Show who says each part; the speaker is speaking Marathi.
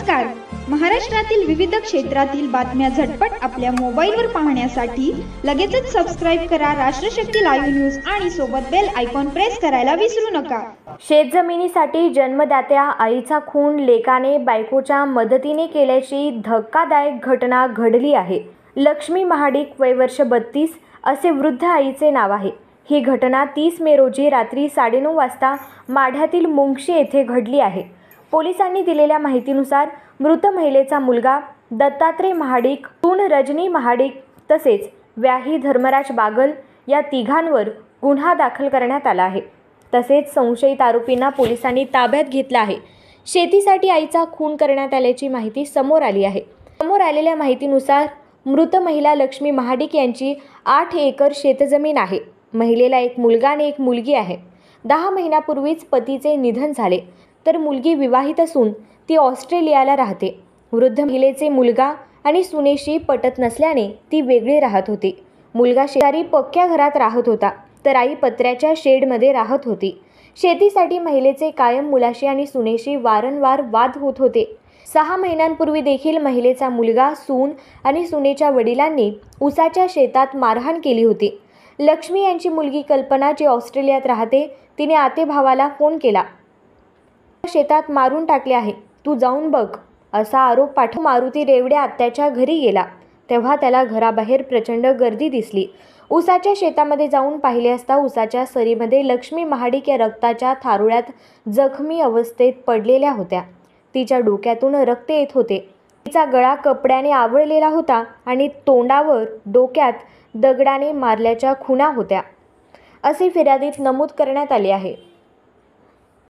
Speaker 1: नमस्कार. महाराष्ट्रातील विविध क्षेत्रातील बातम्या झटपट आपल्या मोबाईलवर पाहण्यासाठी लगेचच सबस्क्राईब करा राष्ट्रशक्ती लाईव्ह न्यूज आणि सोबत बेल आयकॉन प्रेस करायला विसरू नका.
Speaker 2: शेतजमिनीसाठी जन्मदात्या आईचा खून लेकाने बायकोच्या मदतीने केल्याची धक्कादायक घटना घडली आहे. लक्ष्मी महाडिक वय वर्ष 32 असे वृद्ध आईचे नाव आहे. ही घटना 30 मे रोजी रात्री 9:30 वाजता माढ्यातील मुंगशी येथे घडली आहे. पोलिसांनी दिलेल्या माहितीनुसार मृत महिलेचा मुलगा दत्तात्रय महाडिक, सून रजनी महाडिक तसेच व्याही धर्मराज बागल या तिघांवर गुन्हा दाखल करण्यात आला आहे. तसेच संशयित आरोपींना पोलिसांनी ताब्यात घेतलं आहे. शेतीसाठी आईचा खून करण्यात आल्याची माहिती समोर आली आहे. समोर आलेल्या माहितीनुसार मृत महिला लक्ष्मी महाडिक यांची 8 एकर शेतजमीन आहे. महिलेला एक मुलगा आणि एक मुलगी आहे. 10 महिन्यापूर्वीच पतीचे निधन झाले, तर मुलगी विवाहित असून ती ऑस्ट्रेलियाला राहते. वृद्ध महिलेचे मुलगा आणि सुनेशी पटत नसल्याने ती वेगळी राहत होती. मुलगा शेजारी पक्क्या घरात राहत होता, तर आई पत्र्याच्या शेडमध्ये राहत होती. शेतीसाठी महिलेचे कायम मुलाशी आणि सुनेशी वारंवार वाद होत होते. 6 महिन्यांपूर्वी देखील महिलेचा मुलगा, सून आणि सुनेच्या वडिलांनी ऊसाच्या शेतात मारहाण केली होती. लक्ष्मी यांची मुलगी कल्पना, जी ऑस्ट्रेलियात राहते, तिने आतेभावाला फोन केला, शेतात मारून टाकले आहे, तू जाऊन बघ, असा आरोप पाठवून मारुती रेवडे आत्याच्या घरी गेला. तेव्हा त्याला घराबाहेर प्रचंड गर्दी दिसली. ऊसाच्या शेतामध्ये जाऊन पाहिले असता ऊसाच्या सरीमध्ये लक्ष्मी महाडिक या रक्ताच्या थारोळ्यात जखमी अवस्थेत पडलेल्या होत्या. तिच्या डोक्यातून रक्त येत होते. तिचा गळा कपड्याने आवळलेला होता आणि तोंडावर, डोक्यात दगडाने मारल्याच्या खुणा होत्या, असे फिर्यादीत नमूद करण्यात आले आहे.